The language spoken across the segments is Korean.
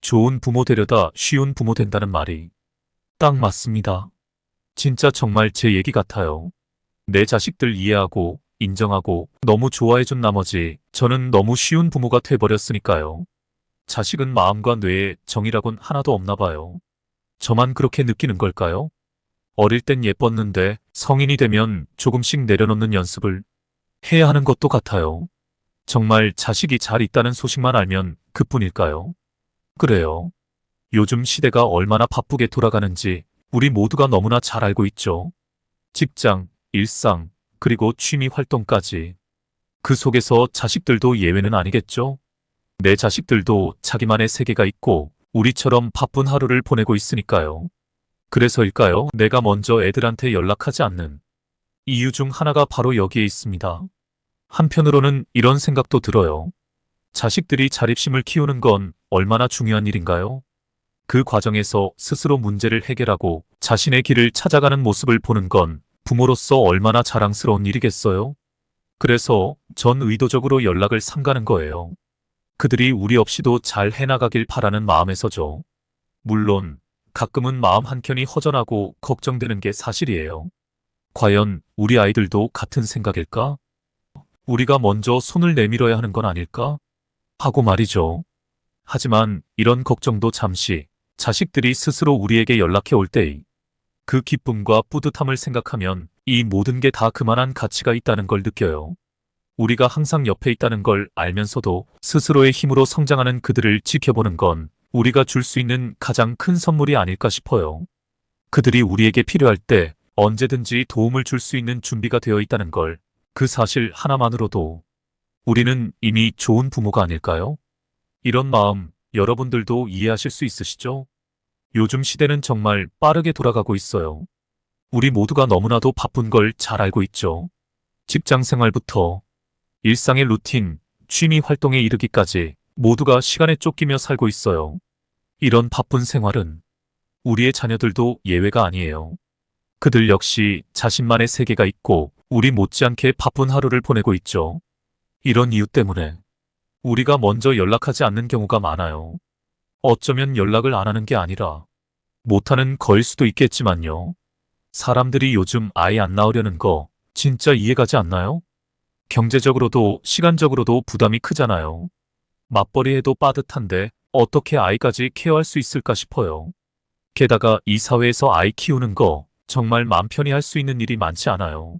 좋은 부모 되려다 쉬운 부모 된다는 말이 딱 맞습니다. 진짜 정말 제 얘기 같아요. 내 자식들 이해하고 인정하고 너무 좋아해준 나머지 저는 너무 쉬운 부모가 돼버렸으니까요. 자식은 마음과 뇌에 정이라곤 하나도 없나 봐요. 저만 그렇게 느끼는 걸까요? 어릴 땐 예뻤는데 성인이 되면 조금씩 내려놓는 연습을 해야 하는 것도 같아요. 정말 자식이 잘 있다는 소식만 알면 그뿐일까요? 그래요. 요즘 시대가 얼마나 바쁘게 돌아가는지 우리 모두가 너무나 잘 알고 있죠. 직장, 일상, 그리고 취미 활동까지. 그 속에서 자식들도 예외는 아니겠죠? 내 자식들도 자기만의 세계가 있고 우리처럼 바쁜 하루를 보내고 있으니까요. 그래서일까요? 내가 먼저 애들한테 연락하지 않는 이유 중 하나가 바로 여기에 있습니다. 한편으로는 이런 생각도 들어요. 자식들이 자립심을 키우는 건 얼마나 중요한 일인가요? 그 과정에서 스스로 문제를 해결하고 자신의 길을 찾아가는 모습을 보는 건 부모로서 얼마나 자랑스러운 일이겠어요? 그래서 전 의도적으로 연락을 삼가는 거예요. 그들이 우리 없이도 잘 해나가길 바라는 마음에서죠. 물론 가끔은 마음 한켠이 허전하고 걱정되는 게 사실이에요. 과연 우리 아이들도 같은 생각일까? 우리가 먼저 손을 내밀어야 하는 건 아닐까? 하고 말이죠. 하지만 이런 걱정도 잠시 자식들이 스스로 우리에게 연락해 올 때의 그 기쁨과 뿌듯함을 생각하면 이 모든 게 다 그만한 가치가 있다는 걸 느껴요. 우리가 항상 옆에 있다는 걸 알면서도 스스로의 힘으로 성장하는 그들을 지켜보는 건 우리가 줄 수 있는 가장 큰 선물이 아닐까 싶어요. 그들이 우리에게 필요할 때 언제든지 도움을 줄 수 있는 준비가 되어 있다는 걸, 그 사실 하나만으로도 우리는 이미 좋은 부모가 아닐까요? 이런 마음 여러분들도 이해하실 수 있으시죠? 요즘 시대는 정말 빠르게 돌아가고 있어요. 우리 모두가 너무나도 바쁜 걸 잘 알고 있죠. 직장 생활부터 일상의 루틴, 취미 활동에 이르기까지 모두가 시간에 쫓기며 살고 있어요. 이런 바쁜 생활은 우리의 자녀들도 예외가 아니에요. 그들 역시 자신만의 세계가 있고 우리 못지않게 바쁜 하루를 보내고 있죠. 이런 이유 때문에 우리가 먼저 연락하지 않는 경우가 많아요. 어쩌면 연락을 안 하는 게 아니라 못하는 거일 수도 있겠지만요. 사람들이 요즘 아이 안 낳으려는 거 진짜 이해가지 않나요? 경제적으로도 시간적으로도 부담이 크잖아요. 맞벌이 해도 빠듯한데 어떻게 아이까지 케어할 수 있을까 싶어요. 게다가 이 사회에서 아이 키우는 거 정말 맘 편히 할 수 있는 일이 많지 않아요.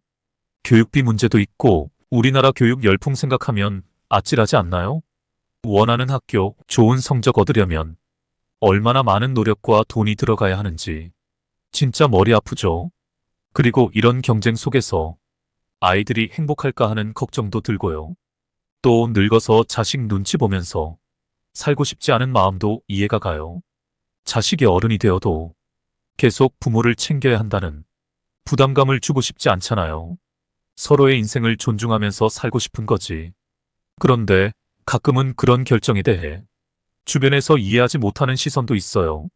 교육비 문제도 있고 우리나라 교육 열풍 생각하면 아찔하지 않나요? 원하는 학교, 좋은 성적 얻으려면 얼마나 많은 노력과 돈이 들어가야 하는지 진짜 머리 아프죠. 그리고 이런 경쟁 속에서 아이들이 행복할까 하는 걱정도 들고요. 또 늙어서 자식 눈치 보면서 살고 싶지 않은 마음도 이해가 가요. 자식이 어른이 되어도 계속 부모를 챙겨야 한다는 부담감을 주고 싶지 않잖아요. 서로의 인생을 존중하면서 살고 싶은 거지. 그런데 가끔은 그런 결정에 대해 주변에서 이해하지 못하는 시선도 있어요.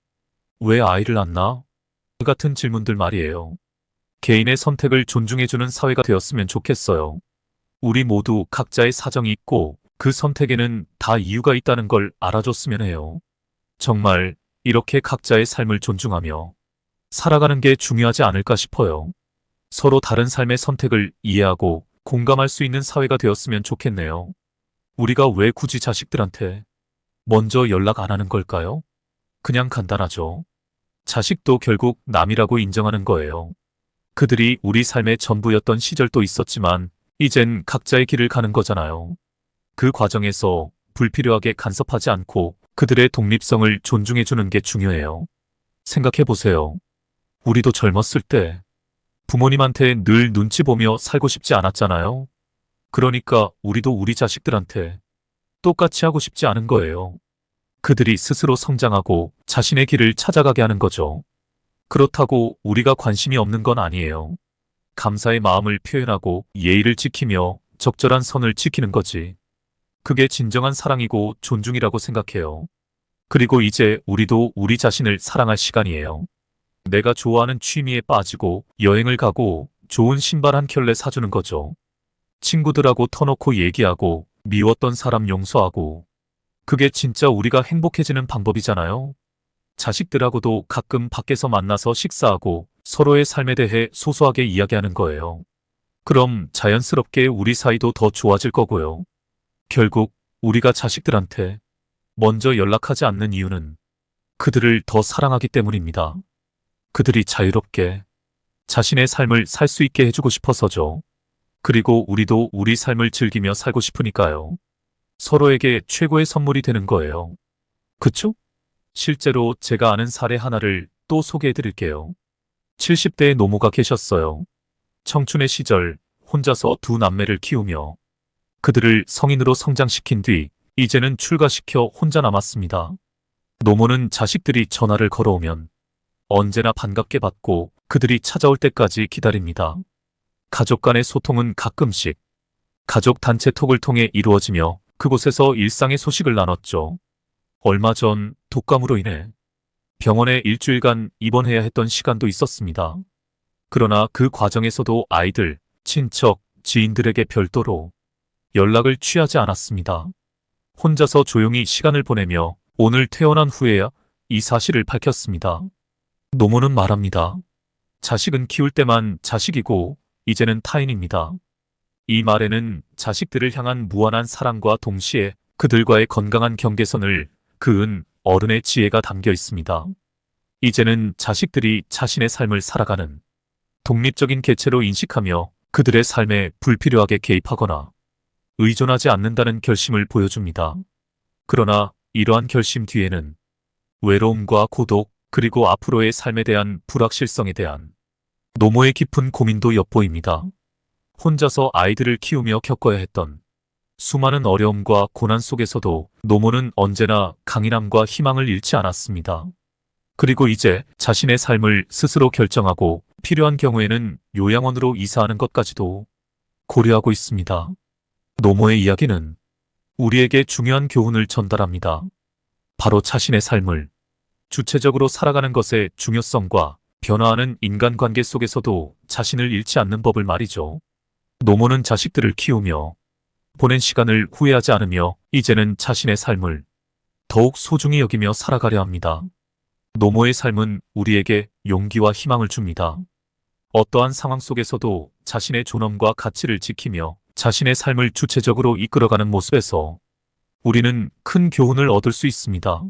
왜 아이를 안 낳아? 같은 질문들 말이에요. 개인의 선택을 존중해주는 사회가 되었으면 좋겠어요. 우리 모두 각자의 사정이 있고 그 선택에는 다 이유가 있다는 걸 알아줬으면 해요. 정말 이렇게 각자의 삶을 존중하며 살아가는 게 중요하지 않을까 싶어요. 서로 다른 삶의 선택을 이해하고 공감할 수 있는 사회가 되었으면 좋겠네요. 우리가 왜 굳이 자식들한테 먼저 연락 안 하는 걸까요? 그냥 간단하죠. 자식도 결국 남이라고 인정하는 거예요. 그들이 우리 삶의 전부였던 시절도 있었지만 이젠 각자의 길을 가는 거잖아요. 그 과정에서 불필요하게 간섭하지 않고 그들의 독립성을 존중해주는 게 중요해요. 생각해보세요. 우리도 젊었을 때 부모님한테 늘 눈치 보며 살고 싶지 않았잖아요. 그러니까 우리도 우리 자식들한테 똑같이 하고 싶지 않은 거예요. 그들이 스스로 성장하고 자신의 길을 찾아가게 하는 거죠. 그렇다고 우리가 관심이 없는 건 아니에요. 감사의 마음을 표현하고 예의를 지키며 적절한 선을 지키는 거지. 그게 진정한 사랑이고 존중이라고 생각해요. 그리고 이제 우리도 우리 자신을 사랑할 시간이에요. 내가 좋아하는 취미에 빠지고 여행을 가고 좋은 신발 한 켤레 사주는 거죠. 친구들하고 터놓고 얘기하고 미웠던 사람 용서하고 그게 진짜 우리가 행복해지는 방법이잖아요. 자식들하고도 가끔 밖에서 만나서 식사하고 서로의 삶에 대해 소소하게 이야기하는 거예요. 그럼 자연스럽게 우리 사이도 더 좋아질 거고요. 결국 우리가 자식들한테 먼저 연락하지 않는 이유는 그들을 더 사랑하기 때문입니다. 그들이 자유롭게 자신의 삶을 살 수 있게 해주고 싶어서죠. 그리고 우리도 우리 삶을 즐기며 살고 싶으니까요. 서로에게 최고의 선물이 되는 거예요. 그쵸? 실제로 제가 아는 사례 하나를 또 소개해 드릴게요. 70대의 노모가 계셨어요. 청춘의 시절 혼자서 두 남매를 키우며 그들을 성인으로 성장시킨 뒤 이제는 출가시켜 혼자 남았습니다. 노모는 자식들이 전화를 걸어오면 언제나 반갑게 받고 그들이 찾아올 때까지 기다립니다. 가족 간의 소통은 가끔씩 가족 단체톡을 통해 이루어지며 그곳에서 일상의 소식을 나눴죠. 얼마 전 독감으로 인해 병원에 일주일간 입원해야 했던 시간도 있었습니다. 그러나 그 과정에서도 아이들, 친척, 지인들에게 별도로 연락을 취하지 않았습니다. 혼자서 조용히 시간을 보내며 오늘 퇴원한 후에야 이 사실을 밝혔습니다. 노모는 말합니다. 자식은 키울 때만 자식이고 이제는 타인입니다. 이 말에는 자식들을 향한 무한한 사랑과 동시에 그들과의 건강한 경계선을 그은 어른의 지혜가 담겨 있습니다. 이제는 자식들이 자신의 삶을 살아가는 독립적인 개체로 인식하며 그들의 삶에 불필요하게 개입하거나 의존하지 않는다는 결심을 보여줍니다. 그러나 이러한 결심 뒤에는 외로움과 고독, 그리고 앞으로의 삶에 대한 불확실성에 대한 노모의 깊은 고민도 엿보입니다. 혼자서 아이들을 키우며 겪어야 했던 수많은 어려움과 고난 속에서도 노모는 언제나 강인함과 희망을 잃지 않았습니다. 그리고 이제 자신의 삶을 스스로 결정하고 필요한 경우에는 요양원으로 이사하는 것까지도 고려하고 있습니다. 노모의 이야기는 우리에게 중요한 교훈을 전달합니다. 바로 자신의 삶을 주체적으로 살아가는 것의 중요성과 변화하는 인간관계 속에서도 자신을 잃지 않는 법을 말이죠. 노모는 자식들을 키우며 보낸 시간을 후회하지 않으며 이제는 자신의 삶을 더욱 소중히 여기며 살아가려 합니다. 노모의 삶은 우리에게 용기와 희망을 줍니다. 어떠한 상황 속에서도 자신의 존엄과 가치를 지키며 자신의 삶을 주체적으로 이끌어가는 모습에서 우리는 큰 교훈을 얻을 수 있습니다.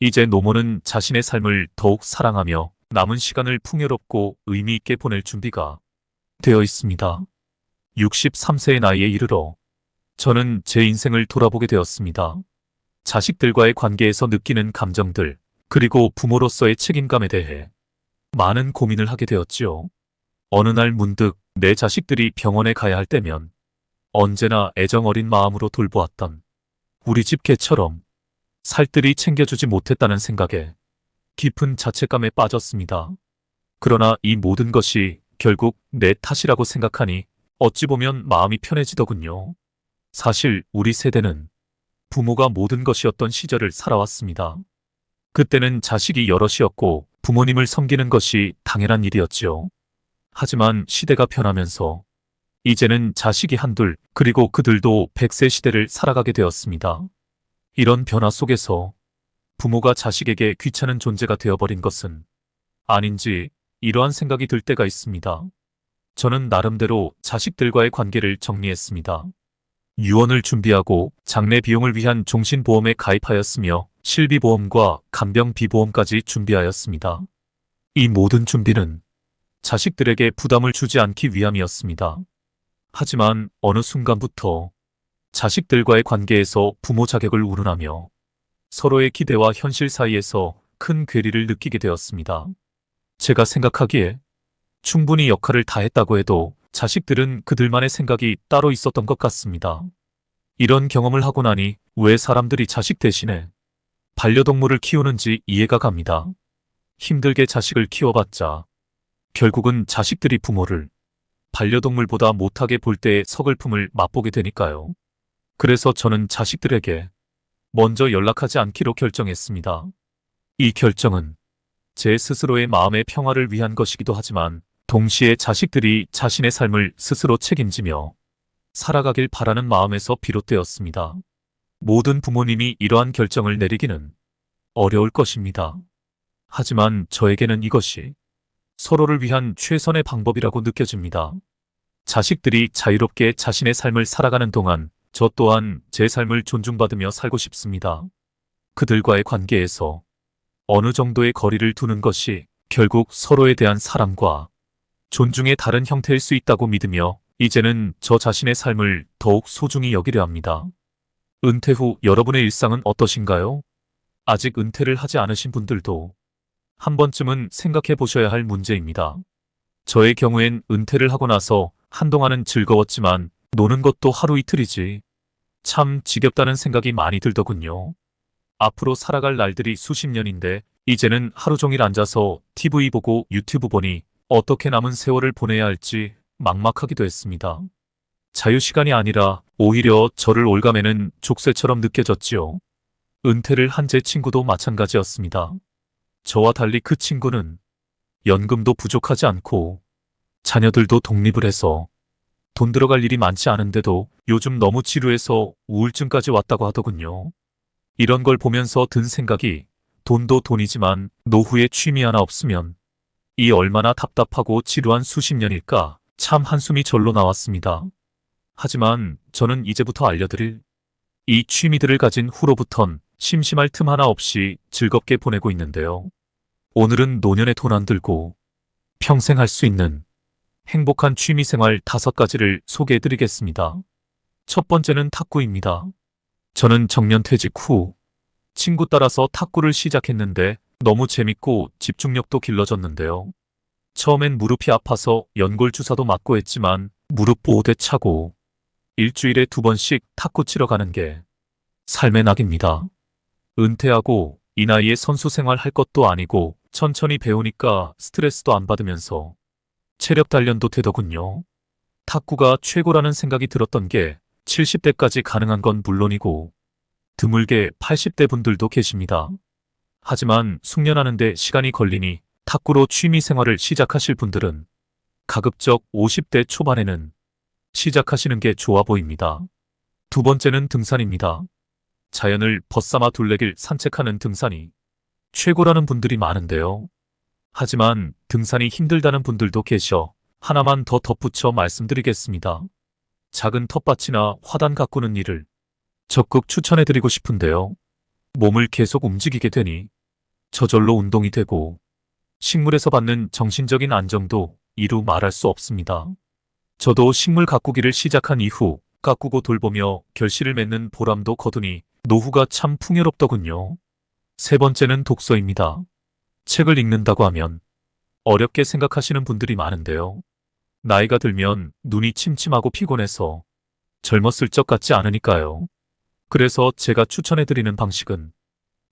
이제 노모는 자신의 삶을 더욱 사랑하며 남은 시간을 풍요롭고 의미 있게 보낼 준비가 되어 있습니다. 63세의 나이에 이르러 저는 제 인생을 돌아보게 되었습니다. 자식들과의 관계에서 느끼는 감정들, 그리고 부모로서의 책임감에 대해 많은 고민을 하게 되었지요. 어느 날 문득 내 자식들이 병원에 가야 할 때면 언제나 애정어린 마음으로 돌보았던 우리 집 개처럼 살뜰히 챙겨주지 못했다는 생각에 깊은 자책감에 빠졌습니다. 그러나 이 모든 것이 결국 내 탓이라고 생각하니 어찌 보면 마음이 편해지더군요. 사실 우리 세대는 부모가 모든 것이었던 시절을 살아왔습니다. 그때는 자식이 여럿이었고 부모님을 섬기는 것이 당연한 일이었지요. 하지만 시대가 변하면서 이제는 자식이 한둘, 그리고 그들도 100세 시대를 살아가게 되었습니다. 이런 변화 속에서 부모가 자식에게 귀찮은 존재가 되어버린 것은 아닌지 이러한 생각이 들 때가 있습니다. 저는 나름대로 자식들과의 관계를 정리했습니다. 유언을 준비하고 장례 비용을 위한 종신보험에 가입하였으며 실비보험과 간병비보험까지 준비하였습니다. 이 모든 준비는 자식들에게 부담을 주지 않기 위함이었습니다. 하지만 어느 순간부터 자식들과의 관계에서 부모 자격을 운운하며 서로의 기대와 현실 사이에서 큰 괴리를 느끼게 되었습니다. 제가 생각하기에 충분히 역할을 다했다고 해도 자식들은 그들만의 생각이 따로 있었던 것 같습니다. 이런 경험을 하고 나니 왜 사람들이 자식 대신에 반려동물을 키우는지 이해가 갑니다. 힘들게 자식을 키워봤자 결국은 자식들이 부모를 반려동물보다 못하게 볼 때의 서글픔을 맛보게 되니까요. 그래서 저는 자식들에게 먼저 연락하지 않기로 결정했습니다. 이 결정은 제 스스로의 마음의 평화를 위한 것이기도 하지만 동시에 자식들이 자신의 삶을 스스로 책임지며 살아가길 바라는 마음에서 비롯되었습니다. 모든 부모님이 이러한 결정을 내리기는 어려울 것입니다. 하지만 저에게는 이것이 서로를 위한 최선의 방법이라고 느껴집니다. 자식들이 자유롭게 자신의 삶을 살아가는 동안 저 또한 제 삶을 존중받으며 살고 싶습니다. 그들과의 관계에서 어느 정도의 거리를 두는 것이 결국 서로에 대한 사랑과 존중의 다른 형태일 수 있다고 믿으며 이제는 저 자신의 삶을 더욱 소중히 여기려 합니다. 은퇴 후 여러분의 일상은 어떠신가요? 아직 은퇴를 하지 않으신 분들도 한 번쯤은 생각해 보셔야 할 문제입니다. 저의 경우엔 은퇴를 하고 나서 한동안은 즐거웠지만 노는 것도 하루 이틀이지 참 지겹다는 생각이 많이 들더군요. 앞으로 살아갈 날들이 수십 년인데 이제는 하루 종일 앉아서 TV 보고 유튜브 보니 어떻게 남은 세월을 보내야 할지 막막하기도 했습니다. 자유시간이 아니라 오히려 저를 올가매는 족쇄처럼 느껴졌지요. 은퇴를 한 제 친구도 마찬가지였습니다. 저와 달리 그 친구는 연금도 부족하지 않고 자녀들도 독립을 해서 돈 들어갈 일이 많지 않은데도 요즘 너무 지루해서 우울증까지 왔다고 하더군요. 이런 걸 보면서 든 생각이 돈도 돈이지만 노후에 취미 하나 없으면 이 얼마나 답답하고 지루한 수십 년일까 참 한숨이 절로 나왔습니다. 하지만 저는 이제부터 알려드릴 이 취미들을 가진 후로부턴 심심할 틈 하나 없이 즐겁게 보내고 있는데요. 오늘은 노년에 돈 안 들고 평생 할 수 있는 행복한 취미생활 5가지를 소개해드리겠습니다. 첫 번째는 탁구입니다. 저는 정년퇴직 후 친구 따라서 탁구를 시작했는데 너무 재밌고 집중력도 길러졌는데요. 처음엔 무릎이 아파서 연골 주사도 맞고 했지만 무릎 보호대 차고 일주일에 2번씩 탁구 치러 가는 게 삶의 낙입니다. 은퇴하고 이 나이에 선수 생활 할 것도 아니고 천천히 배우니까 스트레스도 안 받으면서 체력 단련도 되더군요. 탁구가 최고라는 생각이 들었던 게 70대까지 가능한 건 물론이고 드물게 80대 분들도 계십니다. 하지만 숙련하는데 시간이 걸리니 탁구로 취미 생활을 시작하실 분들은 가급적 50대 초반에는 시작하시는 게 좋아 보입니다. 두 번째는 등산입니다. 자연을 벗삼아 둘레길 산책하는 등산이 최고라는 분들이 많은데요. 하지만 등산이 힘들다는 분들도 계셔 하나만 더 덧붙여 말씀드리겠습니다. 작은 텃밭이나 화단 가꾸는 일을 적극 추천해드리고 싶은데요. 몸을 계속 움직이게 되니 저절로 운동이 되고 식물에서 받는 정신적인 안정도 이루 말할 수 없습니다. 저도 식물 가꾸기를 시작한 이후 가꾸고 돌보며 결실을 맺는 보람도 거두니 노후가 참 풍요롭더군요. 세 번째는 독서입니다. 책을 읽는다고 하면 어렵게 생각하시는 분들이 많은데요. 나이가 들면 눈이 침침하고 피곤해서 젊었을 적 같지 않으니까요. 그래서 제가 추천해드리는 방식은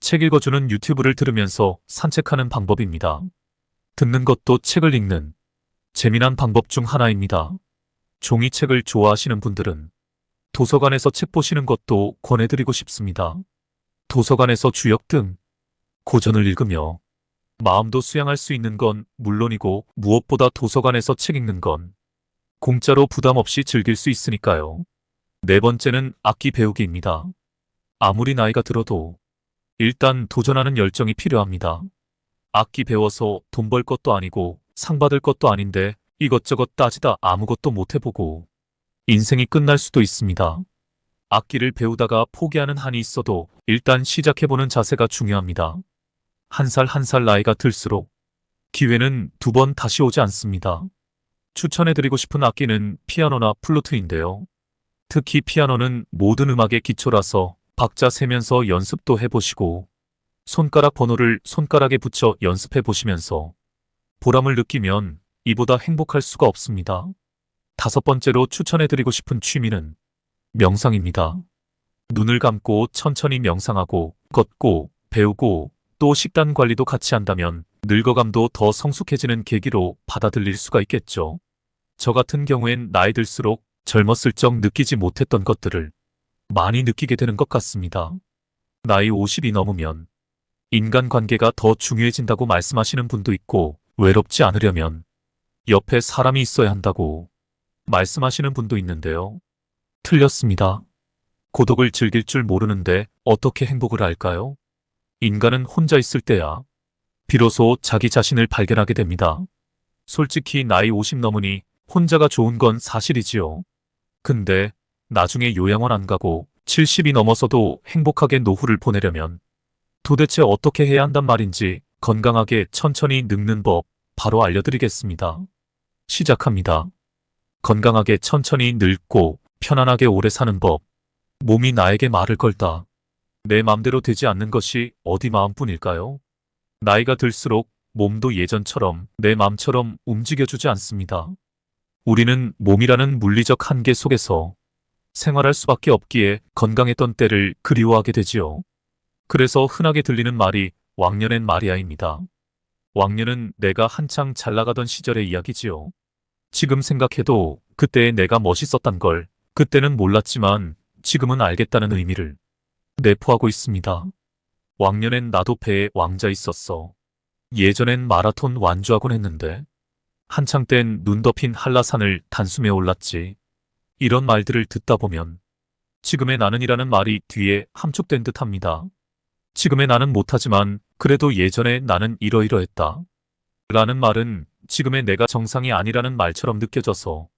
책 읽어주는 유튜브를 들으면서 산책하는 방법입니다. 듣는 것도 책을 읽는 재미난 방법 중 하나입니다. 종이책을 좋아하시는 분들은 도서관에서 책 보시는 것도 권해드리고 싶습니다. 도서관에서 주역 등 고전을 읽으며 마음도 수양할 수 있는 건 물론이고 무엇보다 도서관에서 책 읽는 건 공짜로 부담 없이 즐길 수 있으니까요. 네 번째는 악기 배우기입니다. 아무리 나이가 들어도 일단 도전하는 열정이 필요합니다. 악기 배워서 돈 벌 것도 아니고 상 받을 것도 아닌데 이것저것 따지다 아무것도 못 해보고 인생이 끝날 수도 있습니다. 악기를 배우다가 포기하는 한이 있어도 일단 시작해보는 자세가 중요합니다. 한 살 한 살 나이가 들수록 기회는 2번 다시 오지 않습니다. 추천해드리고 싶은 악기는 피아노나 플루트인데요. 특히 피아노는 모든 음악의 기초라서 박자 세면서 연습도 해보시고 손가락 번호를 손가락에 붙여 연습해보시면서 보람을 느끼면 이보다 행복할 수가 없습니다. 5번째로 추천해드리고 싶은 취미는 명상입니다. 눈을 감고 천천히 명상하고 걷고 배우고 또 식단 관리도 같이 한다면 늙어감도 더 성숙해지는 계기로 받아들일 수가 있겠죠. 저 같은 경우엔 나이 들수록 젊었을 적 느끼지 못했던 것들을 많이 느끼게 되는 것 같습니다. 나이 50이 넘으면 인간관계가 더 중요해진다고 말씀하시는 분도 있고 외롭지 않으려면 옆에 사람이 있어야 한다고 말씀하시는 분도 있는데요. 틀렸습니다. 고독을 즐길 줄 모르는데 어떻게 행복을 알까요? 인간은 혼자 있을 때야 비로소 자기 자신을 발견하게 됩니다. 솔직히 나이 50 넘으니 혼자가 좋은 건 사실이지요. 근데 나중에 요양원 안 가고 70이 넘어서도 행복하게 노후를 보내려면 도대체 어떻게 해야 한단 말인지 건강하게 천천히 늙는 법 바로 알려드리겠습니다. 시작합니다. 건강하게 천천히 늙고 편안하게 오래 사는 법. 몸이 나에게 말을 걸다. 내 맘대로 되지 않는 것이 어디 마음뿐일까요? 나이가 들수록 몸도 예전처럼 내 맘처럼 움직여주지 않습니다. 우리는 몸이라는 물리적 한계 속에서 생활할 수밖에 없기에 건강했던 때를 그리워하게 되지요. 그래서 흔하게 들리는 말이 왕년엔 말이야입니다. 왕년은 내가 한창 잘 나가던 시절의 이야기지요. 지금 생각해도 그때의 내가 멋있었단 걸 그때는 몰랐지만 지금은 알겠다는 의미를 내포하고 있습니다. 왕년엔 나도 배에 왕자 있었어. 예전엔 마라톤 완주하곤 했는데 한창 땐 눈 덮인 한라산을 단숨에 올랐지. 이런 말들을 듣다 보면 지금의 나는이라는 말이 뒤에 함축된 듯합니다. 지금의 나는 못하지만 그래도 예전에 나는 이러이러했다. 라는 말은 지금의 내가 정상이 아니라는 말처럼 느껴져서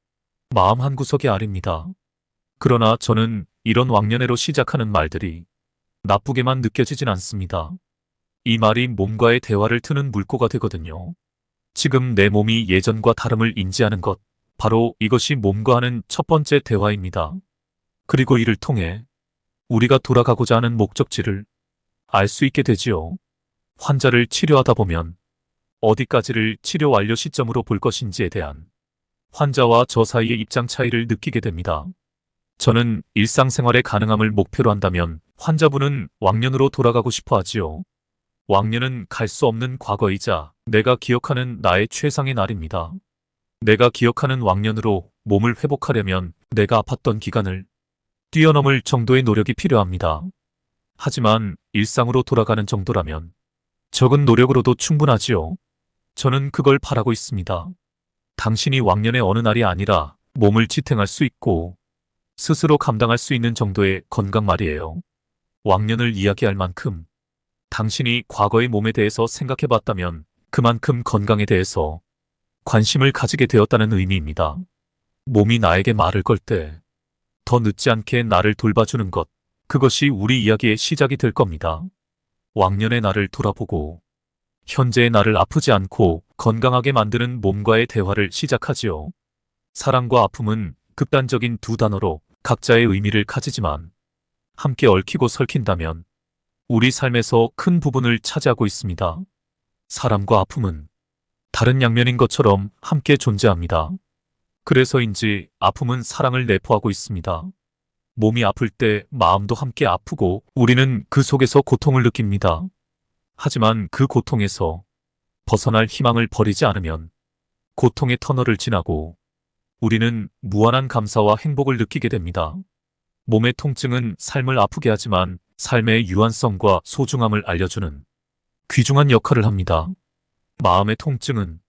마음 한구석이 아립니다. 그러나 저는 이런 왕년회로 시작하는 말들이 나쁘게만 느껴지진 않습니다. 이 말이 몸과의 대화를 트는 물꼬가 되거든요. 지금 내 몸이 예전과 다름을 인지하는 것, 바로 이것이 몸과 하는 첫 번째 대화입니다. 그리고 이를 통해 우리가 돌아가고자 하는 목적지를 알 수 있게 되지요. 환자를 치료하다 보면 어디까지를 치료 완료 시점으로 볼 것인지에 대한 환자와 저 사이의 입장 차이를 느끼게 됩니다. 저는 일상생활의 가능함을 목표로 한다면 환자분은 왕년으로 돌아가고 싶어 하지요. 왕년은 갈 수 없는 과거이자 내가 기억하는 나의 최상의 날입니다. 내가 기억하는 왕년으로 몸을 회복하려면 내가 아팠던 기간을 뛰어넘을 정도의 노력이 필요합니다. 하지만 일상으로 돌아가는 정도라면 적은 노력으로도 충분하지요. 저는 그걸 바라고 있습니다. 당신이 왕년의 어느 날이 아니라 몸을 지탱할 수 있고 스스로 감당할 수 있는 정도의 건강 말이에요. 왕년을 이야기할 만큼 당신이 과거의 몸에 대해서 생각해 봤다면 그만큼 건강에 대해서 관심을 가지게 되었다는 의미입니다. 몸이 나에게 말을 걸 때 더 늦지 않게 나를 돌봐주는 것, 그것이 우리 이야기의 시작이 될 겁니다. 왕년의 나를 돌아보고 현재의 나를 아프지 않고 건강하게 만드는 몸과의 대화를 시작하지요. 사랑과 아픔은 극단적인 두 단어로 각자의 의미를 가지지만 함께 얽히고 설킨다면 우리 삶에서 큰 부분을 차지하고 있습니다. 사람과 아픔은 다른 양면인 것처럼 함께 존재합니다. 그래서인지 아픔은 사랑을 내포하고 있습니다. 몸이 아플 때 마음도 함께 아프고 우리는 그 속에서 고통을 느낍니다. 하지만 그 고통에서 벗어날 희망을 버리지 않으면 고통의 터널을 지나고 우리는 무한한 감사와 행복을 느끼게 됩니다. 몸의 통증은 삶을 아프게 하지만 삶의 유한성과 소중함을 알려주는 귀중한 역할을 합니다. 마음의 통증은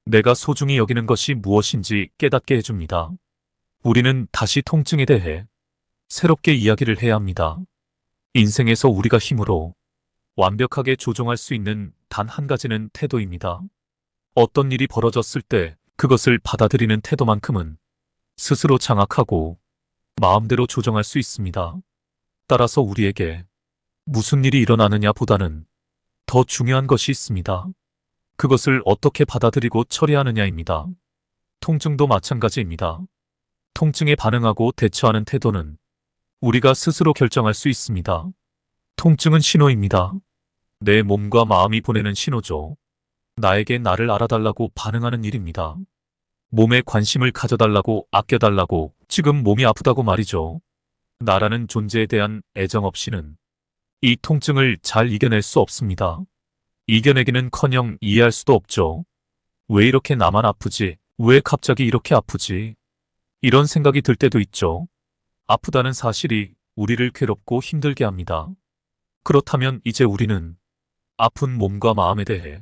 내가 소중히 여기는 것이 무엇인지 깨닫게 해줍니다. 우리는 다시 통증에 대해 새롭게 이야기를 해야 합니다. 인생에서 우리가 힘으로 완벽하게 조종할 수 있는 단 한 가지는 태도입니다. 어떤 일이 벌어졌을 때 그것을 받아들이는 태도만큼은 스스로 장악하고 마음대로 조정할 수 있습니다. 따라서 우리에게 무슨 일이 일어나느냐 보다는 더 중요한 것이 있습니다. 그것을 어떻게 받아들이고 처리하느냐입니다. 통증도 마찬가지입니다. 통증에 반응하고 대처하는 태도는 우리가 스스로 결정할 수 있습니다. 통증은 신호입니다. 내 몸과 마음이 보내는 신호죠. 나에게 나를 알아달라고 반응하는 일입니다. 몸에 관심을 가져달라고 아껴달라고 지금 몸이 아프다고 말이죠. 나라는 존재에 대한 애정 없이는 이 통증을 잘 이겨낼 수 없습니다. 이겨내기는커녕 이해할 수도 없죠. 왜 이렇게 나만 아프지? 왜 갑자기 이렇게 아프지? 이런 생각이 들 때도 있죠. 아프다는 사실이 우리를 괴롭고 힘들게 합니다. 그렇다면 이제 우리는 아픈 몸과 마음에 대해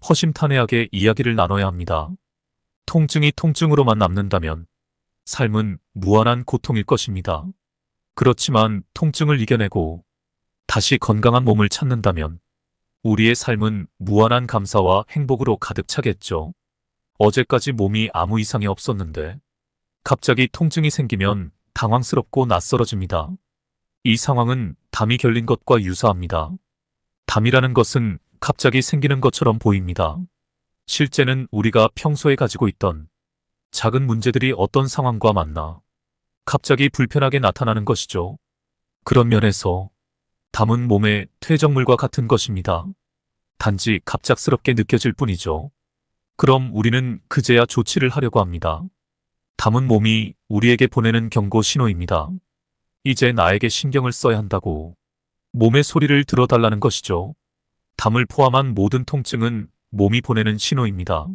허심탄회하게 이야기를 나눠야 합니다. 통증이 통증으로만 남는다면 삶은 무한한 고통일 것입니다. 그렇지만 통증을 이겨내고 다시 건강한 몸을 찾는다면 우리의 삶은 무한한 감사와 행복으로 가득 차겠죠. 어제까지 몸이 아무 이상이 없었는데 갑자기 통증이 생기면 당황스럽고 낯설어집니다. 이 상황은 담이 결린 것과 유사합니다. 담이라는 것은 갑자기 생기는 것처럼 보입니다. 실제는 우리가 평소에 가지고 있던 작은 문제들이 어떤 상황과 만나 갑자기 불편하게 나타나는 것이죠. 그런 면에서 담은 몸의 퇴적물과 같은 것입니다. 단지 갑작스럽게 느껴질 뿐이죠. 그럼 우리는 그제야 조치를 하려고 합니다. 담은 몸이 우리에게 보내는 경고 신호입니다. 이제 나에게 신경을 써야 한다고 몸의 소리를 들어달라는 것이죠. 담을 포함한 모든 통증은 몸이 보내는 신호입니다.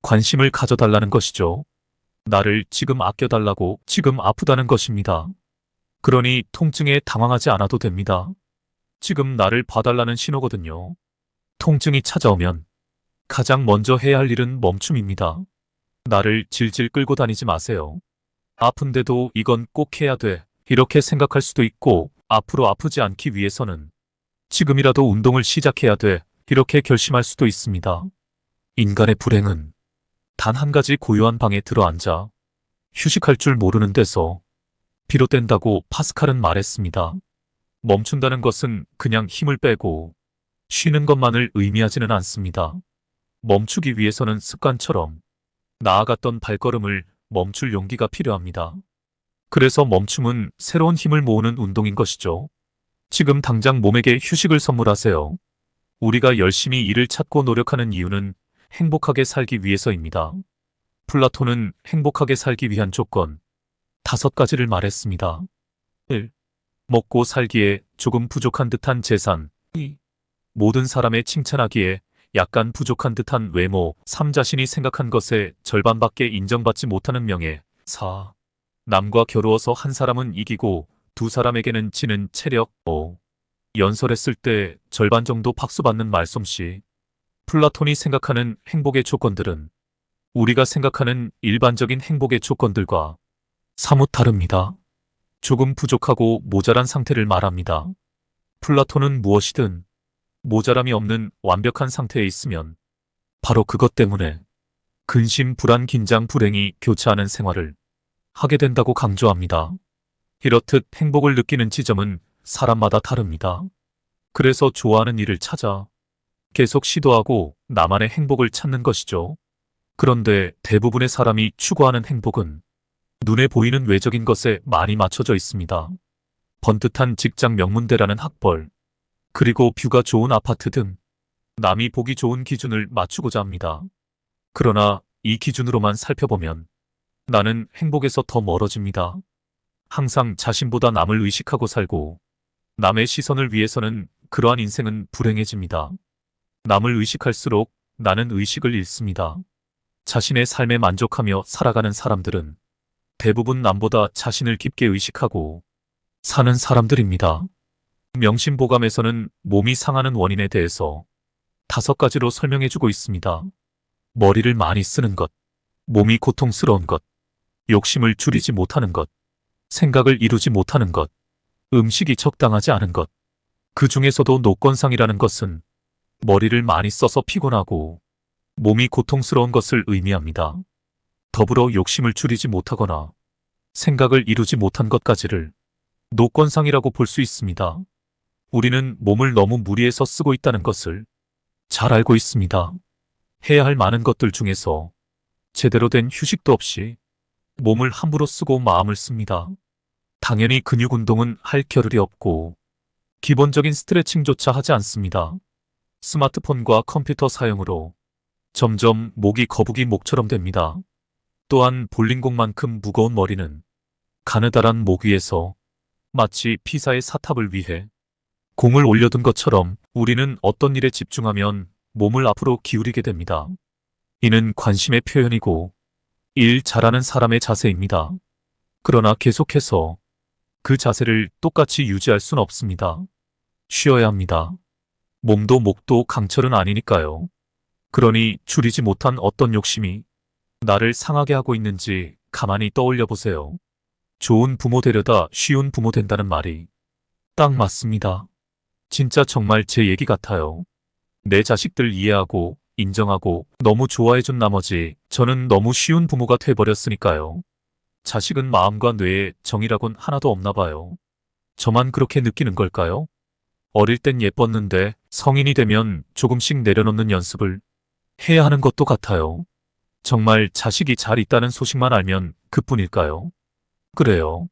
관심을 가져달라는 것이죠. 나를 지금 아껴달라고, 지금 아프다는 것입니다. 그러니 통증에 당황하지 않아도 됩니다. 지금 나를 봐달라는 신호거든요. 통증이 찾아오면 가장 먼저 해야 할 일은 멈춤입니다. 나를 질질 끌고 다니지 마세요. 아픈데도 이건 꼭 해야 돼. 이렇게 생각할 수도 있고, 앞으로 아프지 않기 위해서는 지금이라도 운동을 시작해야 돼. 이렇게 결심할 수도 있습니다. 인간의 불행은 단 한 가지 고요한 방에 들어앉아 휴식할 줄 모르는 데서 비롯된다고 파스칼은 말했습니다. 멈춘다는 것은 그냥 힘을 빼고 쉬는 것만을 의미하지는 않습니다. 멈추기 위해서는 습관처럼 나아갔던 발걸음을 멈출 용기가 필요합니다. 그래서 멈춤은 새로운 힘을 모으는 운동인 것이죠. 지금 당장 몸에게 휴식을 선물하세요. 우리가 열심히 일을 찾고 노력하는 이유는 행복하게 살기 위해서입니다. 플라톤은 행복하게 살기 위한 조건 5가지를 말했습니다. 1. 먹고 살기에 조금 부족한 듯한 재산. 2. 모든 사람의 칭찬하기에 약간 부족한 듯한 외모. 3. 자신이 생각한 것의 절반밖에 인정받지 못하는 명예. 4. 남과 겨루어서 한 사람은 이기고 두 사람에게는 지는 체력. 5. 연설했을 때 절반 정도 박수받는 말솜씨. 플라톤이 생각하는 행복의 조건들은 우리가 생각하는 일반적인 행복의 조건들과 사뭇 다릅니다. 조금 부족하고 모자란 상태를 말합니다. 플라톤은 무엇이든 모자람이 없는 완벽한 상태에 있으면 바로 그것 때문에 근심, 불안, 긴장, 불행이 교차하는 생활을 하게 된다고 강조합니다. 이렇듯 행복을 느끼는 지점은 사람마다 다릅니다. 그래서 좋아하는 일을 찾아 계속 시도하고 나만의 행복을 찾는 것이죠. 그런데 대부분의 사람이 추구하는 행복은 눈에 보이는 외적인 것에 많이 맞춰져 있습니다. 번듯한 직장 명문대라는 학벌, 그리고 뷰가 좋은 아파트 등 남이 보기 좋은 기준을 맞추고자 합니다. 그러나 이 기준으로만 살펴보면 나는 행복에서 더 멀어집니다. 항상 자신보다 남을 의식하고 살고 남의 시선을 위해서는 그러한 인생은 불행해집니다. 남을 의식할수록 나는 의식을 잃습니다. 자신의 삶에 만족하며 살아가는 사람들은 대부분 남보다 자신을 깊게 의식하고 사는 사람들입니다. 명심보감에서는 몸이 상하는 원인에 대해서 5가지로 설명해주고 있습니다. 머리를 많이 쓰는 것, 몸이 고통스러운 것, 욕심을 줄이지 못하는 것, 생각을 이루지 못하는 것, 음식이 적당하지 않은 것. 그 중에서도 노건상이라는 것은 머리를 많이 써서 피곤하고 몸이 고통스러운 것을 의미합니다. 더불어 욕심을 줄이지 못하거나 생각을 이루지 못한 것까지를 노건상이라고 볼 수 있습니다. 우리는 몸을 너무 무리해서 쓰고 있다는 것을 잘 알고 있습니다. 해야 할 많은 것들 중에서 제대로 된 휴식도 없이 몸을 함부로 쓰고 마음을 씁니다. 당연히 근육 운동은 할 겨를이 없고 기본적인 스트레칭조차 하지 않습니다. 스마트폰과 컴퓨터 사용으로 점점 목이 거북이 목처럼 됩니다. 또한 볼링공만큼 무거운 머리는 가느다란 목 위에서 마치 피사의 사탑을 위해 공을 올려둔 것처럼 우리는 어떤 일에 집중하면 몸을 앞으로 기울이게 됩니다. 이는 관심의 표현이고 일 잘하는 사람의 자세입니다. 그러나 계속해서 그 자세를 똑같이 유지할 순 없습니다. 쉬어야 합니다. 몸도 목도 강철은 아니니까요. 그러니 줄이지 못한 어떤 욕심이 나를 상하게 하고 있는지 가만히 떠올려 보세요. 좋은 부모 되려다 쉬운 부모 된다는 말이 딱 맞습니다. 진짜 정말 제 얘기 같아요. 내 자식들 이해하고 인정하고 너무 좋아해준 나머지 저는 너무 쉬운 부모가 돼버렸으니까요. 자식은 마음과 뇌에 정이라곤 하나도 없나 봐요. 저만 그렇게 느끼는 걸까요? 어릴 땐 예뻤는데 성인이 되면 조금씩 내려놓는 연습을 해야 하는 것도 같아요. 정말 자식이 잘 있다는 소식만 알면 그뿐일까요? 그래요.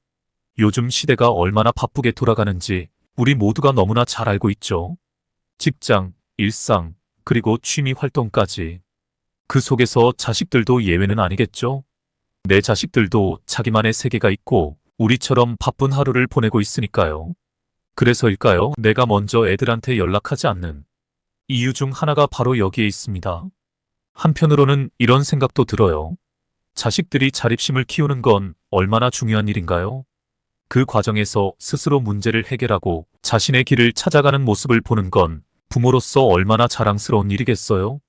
요즘 시대가 얼마나 바쁘게 돌아가는지 우리 모두가 너무나 잘 알고 있죠. 직장, 일상, 그리고 취미 활동까지. 그 속에서 자식들도 예외는 아니겠죠? 내 자식들도 자기만의 세계가 있고 우리처럼 바쁜 하루를 보내고 있으니까요. 그래서일까요? 내가 먼저 애들한테 연락하지 않는 이유 중 하나가 바로 여기에 있습니다. 한편으로는 이런 생각도 들어요. 자식들이 자립심을 키우는 건 얼마나 중요한 일인가요? 그 과정에서 스스로 문제를 해결하고 자신의 길을 찾아가는 모습을 보는 건 부모로서 얼마나 자랑스러운 일이겠어요?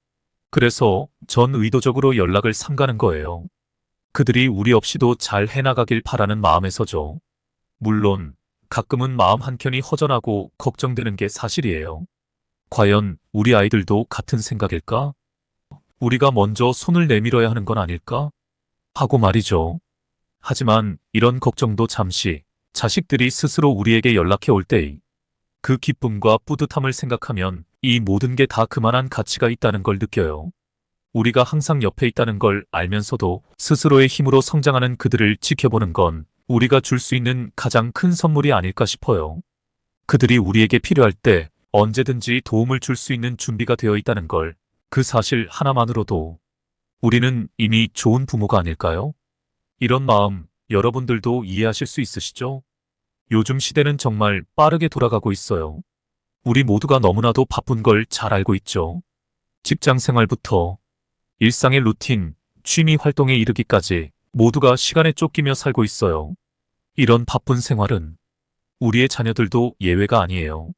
그래서 전 의도적으로 연락을 삼가는 거예요. 그들이 우리 없이도 잘 해나가길 바라는 마음에서죠. 물론 가끔은 마음 한켠이 허전하고 걱정되는 게 사실이에요. 과연 우리 아이들도 같은 생각일까? 우리가 먼저 손을 내밀어야 하는 건 아닐까? 하고 말이죠. 하지만 이런 걱정도 잠시 자식들이 스스로 우리에게 연락해 올 때의 그 기쁨과 뿌듯함을 생각하면 이 모든 게 다 그만한 가치가 있다는 걸 느껴요. 우리가 항상 옆에 있다는 걸 알면서도 스스로의 힘으로 성장하는 그들을 지켜보는 건 우리가 줄 수 있는 가장 큰 선물이 아닐까 싶어요. 그들이 우리에게 필요할 때 언제든지 도움을 줄 수 있는 준비가 되어 있다는 걸, 그 사실 하나만으로도 우리는 이미 좋은 부모가 아닐까요? 이런 마음 여러분들도 이해하실 수 있으시죠? 요즘 시대는 정말 빠르게 돌아가고 있어요. 우리 모두가 너무나도 바쁜 걸 잘 알고 있죠. 직장 생활부터 일상의 루틴, 취미 활동에 이르기까지 모두가 시간에 쫓기며 살고 있어요. 이런 바쁜 생활은 우리의 자녀들도 예외가 아니에요.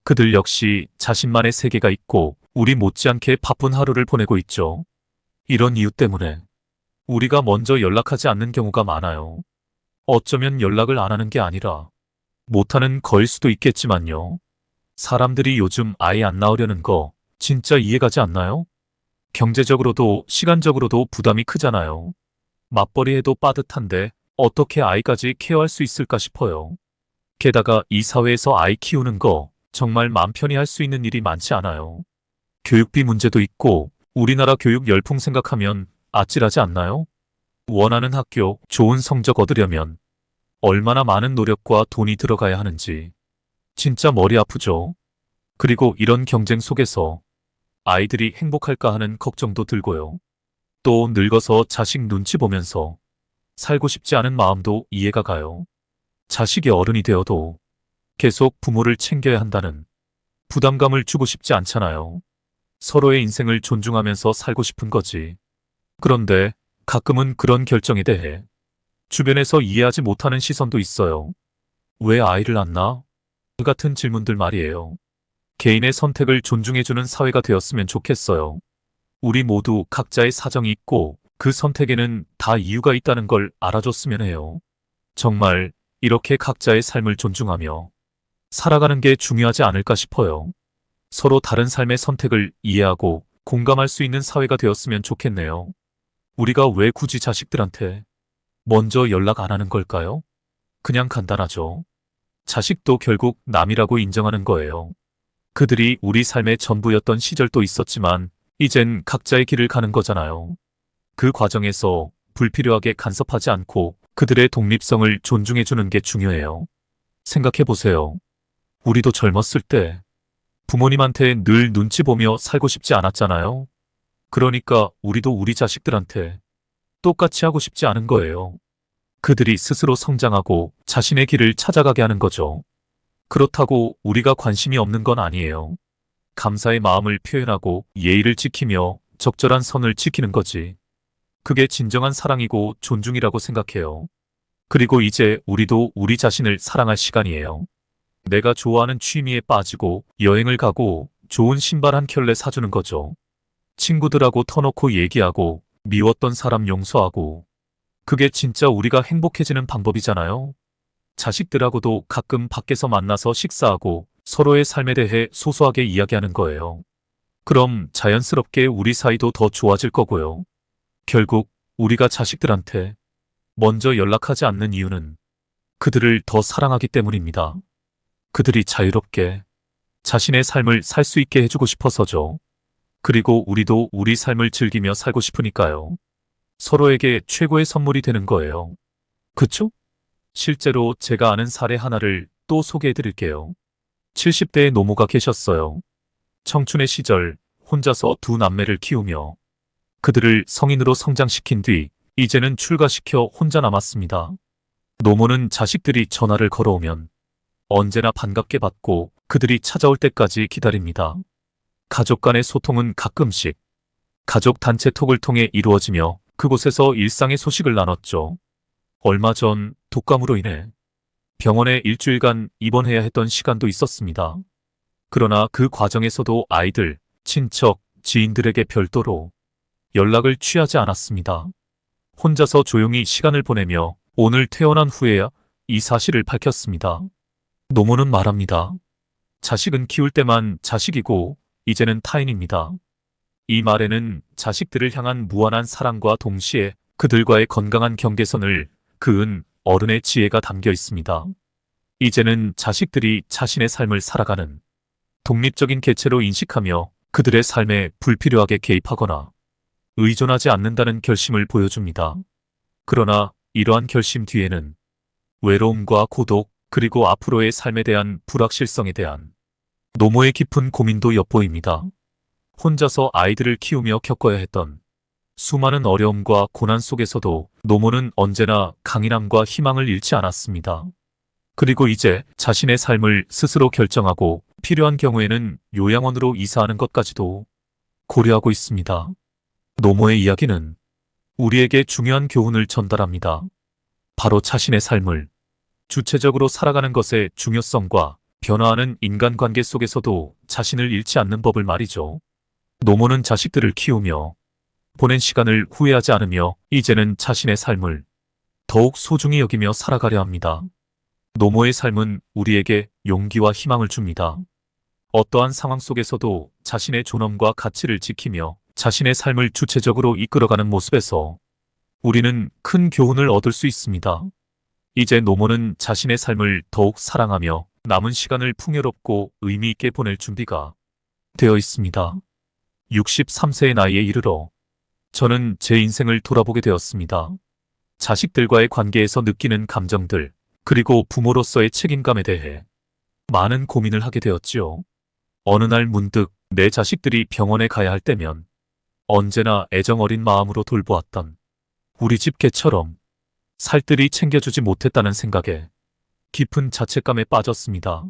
그들 역시 자신만의 세계가 있고 우리 못지않게 바쁜 하루를 보내고 있죠. 이런 이유 때문에 우리가 먼저 연락하지 않는 경우가 많아요. 어쩌면 연락을 안 하는 게 아니라 못하는 거일 수도 있겠지만요. 사람들이 요즘 아이 안 낳으려는 거 진짜 이해가지 않나요? 경제적으로도 시간적으로도 부담이 크잖아요. 맞벌이 해도 빠듯한데 어떻게 아이까지 케어할 수 있을까 싶어요. 게다가 이 사회에서 아이 키우는 거 정말 맘 편히 할 수 있는 일이 많지 않아요. 교육비 문제도 있고 우리나라 교육 열풍 생각하면 아찔하지 않나요? 원하는 학교, 좋은 성적 얻으려면 얼마나 많은 노력과 돈이 들어가야 하는지 진짜 머리 아프죠. 그리고 이런 경쟁 속에서 아이들이 행복할까 하는 걱정도 들고요. 또 늙어서 자식 눈치 보면서 살고 싶지 않은 마음도 이해가 가요. 자식이 어른이 되어도 계속 부모를 챙겨야 한다는 부담감을 주고 싶지 않잖아요. 서로의 인생을 존중하면서 살고 싶은 거지. 그런데 가끔은 그런 결정에 대해 주변에서 이해하지 못하는 시선도 있어요. 왜 아이를 안 낳아? 같은 질문들 말이에요. 개인의 선택을 존중해주는 사회가 되었으면 좋겠어요. 우리 모두 각자의 사정이 있고 그 선택에는 다 이유가 있다는 걸 알아줬으면 해요. 정말 이렇게 각자의 삶을 존중하며 살아가는 게 중요하지 않을까 싶어요. 서로 다른 삶의 선택을 이해하고 공감할 수 있는 사회가 되었으면 좋겠네요. 우리가 왜 굳이 자식들한테 먼저 연락 안 하는 걸까요? 그냥 간단하죠. 자식도 결국 남이라고 인정하는 거예요. 그들이 우리 삶의 전부였던 시절도 있었지만 이젠 각자의 길을 가는 거잖아요. 그 과정에서 불필요하게 간섭하지 않고 그들의 독립성을 존중해주는 게 중요해요. 생각해보세요. 우리도 젊었을 때 부모님한테 늘 눈치 보며 살고 싶지 않았잖아요. 그러니까 우리도 우리 자식들한테 똑같이 하고 싶지 않은 거예요. 그들이 스스로 성장하고 자신의 길을 찾아가게 하는 거죠. 그렇다고 우리가 관심이 없는 건 아니에요. 감사의 마음을 표현하고 예의를 지키며 적절한 선을 지키는 거지. 그게 진정한 사랑이고 존중이라고 생각해요. 그리고 이제 우리도 우리 자신을 사랑할 시간이에요. 내가 좋아하는 취미에 빠지고 여행을 가고 좋은 신발 한 켤레 사주는 거죠. 친구들하고 터놓고 얘기하고 미웠던 사람 용서하고 그게 진짜 우리가 행복해지는 방법이잖아요. 자식들하고도 가끔 밖에서 만나서 식사하고 서로의 삶에 대해 소소하게 이야기하는 거예요. 그럼 자연스럽게 우리 사이도 더 좋아질 거고요. 결국 우리가 자식들한테 먼저 연락하지 않는 이유는 그들을 더 사랑하기 때문입니다. 그들이 자유롭게 자신의 삶을 살 수 있게 해주고 싶어서죠. 그리고 우리도 우리 삶을 즐기며 살고 싶으니까요. 서로에게 최고의 선물이 되는 거예요. 그쵸? 실제로 제가 아는 사례 하나를 또 소개해 드릴게요. 70대의 노모가 계셨어요. 청춘의 시절 혼자서 두 남매를 키우며 그들을 성인으로 성장시킨 뒤 이제는 출가시켜 혼자 남았습니다. 노모는 자식들이 전화를 걸어오면 언제나 반갑게 받고 그들이 찾아올 때까지 기다립니다. 가족 간의 소통은 가끔씩 가족 단체 톡을 통해 이루어지며 그곳에서 일상의 소식을 나눴죠. 얼마 전 독감으로 인해 병원에 일주일간 입원해야 했던 시간도 있었습니다. 그러나 그 과정에서도 아이들, 친척, 지인들에게 별도로 연락을 취하지 않았습니다. 혼자서 조용히 시간을 보내며 오늘 퇴원한 후에야 이 사실을 밝혔습니다. 노모는 말합니다. 자식은 키울 때만 자식이고 이제는 타인입니다. 이 말에는 자식들을 향한 무한한 사랑과 동시에 그들과의 건강한 경계선을 그은 어른의 지혜가 담겨 있습니다. 이제는 자식들이 자신의 삶을 살아가는 독립적인 개체로 인식하며 그들의 삶에 불필요하게 개입하거나 의존하지 않는다는 결심을 보여줍니다. 그러나 이러한 결심 뒤에는 외로움과 고독, 그리고 앞으로의 삶에 대한 불확실성에 대한 노모의 깊은 고민도 엿보입니다. 혼자서 아이들을 키우며 겪어야 했던 수많은 어려움과 고난 속에서도 노모는 언제나 강인함과 희망을 잃지 않았습니다. 그리고 이제 자신의 삶을 스스로 결정하고 필요한 경우에는 요양원으로 이사하는 것까지도 고려하고 있습니다. 노모의 이야기는 우리에게 중요한 교훈을 전달합니다. 바로 자신의 삶을 주체적으로 살아가는 것의 중요성과 변화하는 인간관계 속에서도 자신을 잃지 않는 법을 말이죠. 노모는 자식들을 키우며 보낸 시간을 후회하지 않으며 이제는 자신의 삶을 더욱 소중히 여기며 살아가려 합니다. 노모의 삶은 우리에게 용기와 희망을 줍니다. 어떠한 상황 속에서도 자신의 존엄과 가치를 지키며 자신의 삶을 주체적으로 이끌어가는 모습에서 우리는 큰 교훈을 얻을 수 있습니다. 이제 노모는 자신의 삶을 더욱 사랑하며 남은 시간을 풍요롭고 의미 있게 보낼 준비가 되어 있습니다. 63세의 나이에 이르러 저는 제 인생을 돌아보게 되었습니다. 자식들과의 관계에서 느끼는 감정들, 그리고 부모로서의 책임감에 대해 많은 고민을 하게 되었지요. 어느 날 문득 내 자식들이 병원에 가야 할 때면 언제나 애정 어린 마음으로 돌보았던 우리 집 개처럼 살뜰히 챙겨주지 못했다는 생각에 깊은 자책감에 빠졌습니다.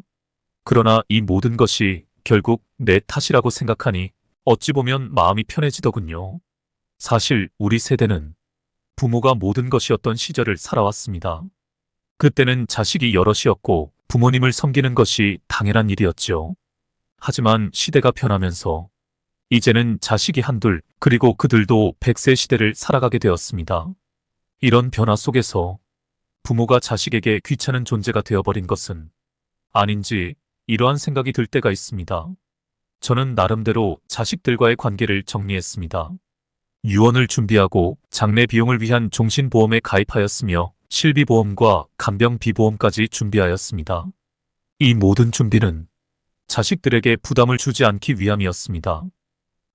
그러나 이 모든 것이 결국 내 탓이라고 생각하니 어찌 보면 마음이 편해지더군요. 사실 우리 세대는 부모가 모든 것이었던 시절을 살아왔습니다. 그때는 자식이 여럿이었고 부모님을 섬기는 것이 당연한 일이었죠. 하지만 시대가 변하면서 이제는 자식이 한둘, 그리고 그들도 100세 시대를 살아가게 되었습니다. 이런 변화 속에서 부모가 자식에게 귀찮은 존재가 되어버린 것은 아닌지 이러한 생각이 들 때가 있습니다. 저는 나름대로 자식들과의 관계를 정리했습니다. 유언을 준비하고 장례 비용을 위한 종신보험에 가입하였으며 실비보험과 간병비보험까지 준비하였습니다. 이 모든 준비는 자식들에게 부담을 주지 않기 위함이었습니다.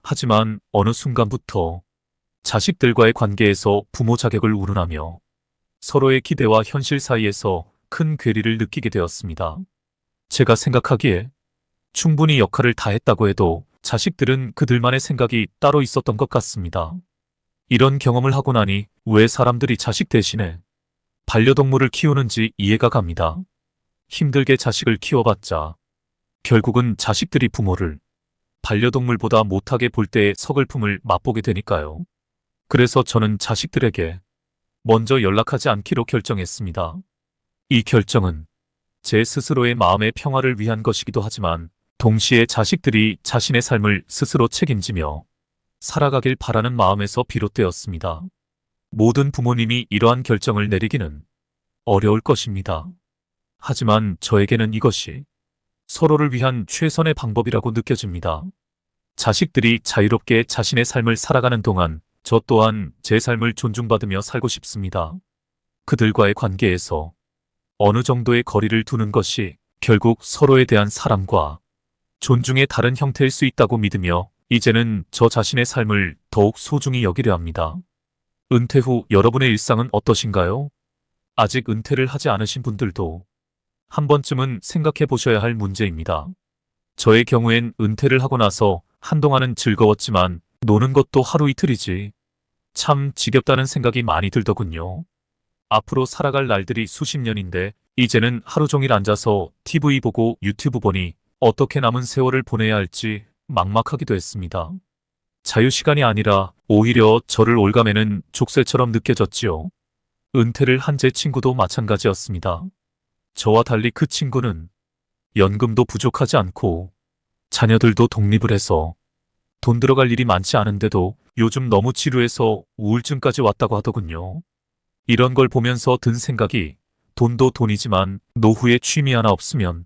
하지만 어느 순간부터 자식들과의 관계에서 부모 자격을 운운하며 서로의 기대와 현실 사이에서 큰 괴리를 느끼게 되었습니다. 제가 생각하기에 충분히 역할을 다했다고 해도 자식들은 그들만의 생각이 따로 있었던 것 같습니다. 이런 경험을 하고 나니 왜 사람들이 자식 대신에 반려동물을 키우는지 이해가 갑니다. 힘들게 자식을 키워봤자 결국은 자식들이 부모를 반려동물보다 못하게 볼 때의 서글픔을 맛보게 되니까요. 그래서 저는 자식들에게 먼저 연락하지 않기로 결정했습니다. 이 결정은 제 스스로의 마음의 평화를 위한 것이기도 하지만 동시에 자식들이 자신의 삶을 스스로 책임지며 살아가길 바라는 마음에서 비롯되었습니다. 모든 부모님이 이러한 결정을 내리기는 어려울 것입니다. 하지만 저에게는 이것이 서로를 위한 최선의 방법이라고 느껴집니다. 자식들이 자유롭게 자신의 삶을 살아가는 동안 저 또한 제 삶을 존중받으며 살고 싶습니다. 그들과의 관계에서 어느 정도의 거리를 두는 것이 결국 서로에 대한 사랑과 존중의 다른 형태일 수 있다고 믿으며 이제는 저 자신의 삶을 더욱 소중히 여기려 합니다. 은퇴 후 여러분의 일상은 어떠신가요? 아직 은퇴를 하지 않으신 분들도 한 번쯤은 생각해 보셔야 할 문제입니다. 저의 경우엔 은퇴를 하고 나서 한동안은 즐거웠지만 노는 것도 하루 이틀이지 참 지겹다는 생각이 많이 들더군요. 앞으로 살아갈 날들이 수십 년인데 이제는 하루 종일 앉아서 TV 보고 유튜브 보니 어떻게 남은 세월을 보내야 할지 막막하기도 했습니다. 자유시간이 아니라 오히려 저를 올가매는 족쇄처럼 느껴졌지요. 은퇴를 한 제 친구도 마찬가지였습니다. 저와 달리 그 친구는 연금도 부족하지 않고 자녀들도 독립을 해서 돈 들어갈 일이 많지 않은데도 요즘 너무 지루해서 우울증까지 왔다고 하더군요. 이런 걸 보면서 든 생각이 돈도 돈이지만 노후에 취미 하나 없으면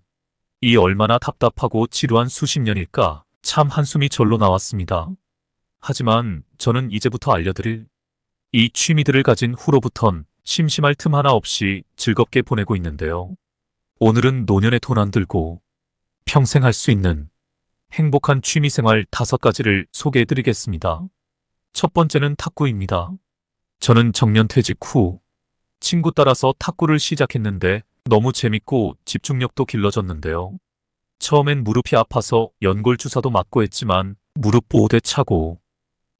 이 얼마나 답답하고 지루한 수십 년일까 참 한숨이 절로 나왔습니다. 하지만 저는 이제부터 알려드릴 이 취미들을 가진 후로부턴 심심할 틈 하나 없이 즐겁게 보내고 있는데요. 오늘은 노년에 돈 안 들고 평생 할 수 있는 행복한 취미생활 5가지를 소개해드리겠습니다. 첫 번째는 탁구입니다. 저는 정년퇴직 후 친구 따라서 탁구를 시작했는데 너무 재밌고 집중력도 길러졌는데요. 처음엔 무릎이 아파서 연골 주사도 맞고 했지만 무릎 보호대 차고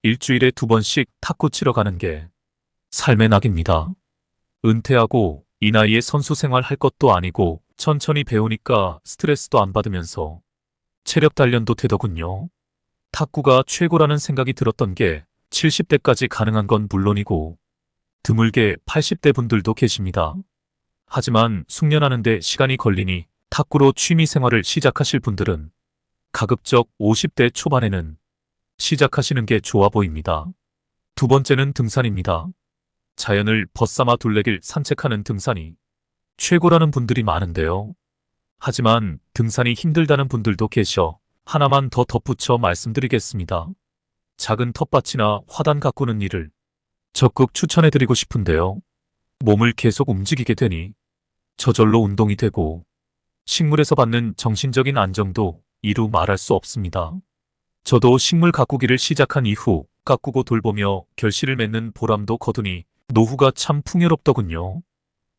일주일에 2번씩 탁구 치러 가는 게 삶의 낙입니다. 은퇴하고 이 나이에 선수 생활 할 것도 아니고 천천히 배우니까 스트레스도 안 받으면서 체력 단련도 되더군요. 탁구가 최고라는 생각이 들었던 게 70대까지 가능한 건 물론이고 드물게 80대 분들도 계십니다. 하지만 숙련하는데 시간이 걸리니 탁구로 취미 생활을 시작하실 분들은 가급적 50대 초반에는 시작하시는 게 좋아 보입니다. 두 번째는 등산입니다. 자연을 벗삼아 둘레길 산책하는 등산이 최고라는 분들이 많은데요. 하지만 등산이 힘들다는 분들도 계셔 하나만 더 덧붙여 말씀드리겠습니다. 작은 텃밭이나 화단 가꾸는 일을 적극 추천해드리고 싶은데요. 몸을 계속 움직이게 되니 저절로 운동이 되고 식물에서 받는 정신적인 안정도 이루 말할 수 없습니다. 저도 식물 가꾸기를 시작한 이후 가꾸고 돌보며 결실을 맺는 보람도 거두니 노후가 참 풍요롭더군요.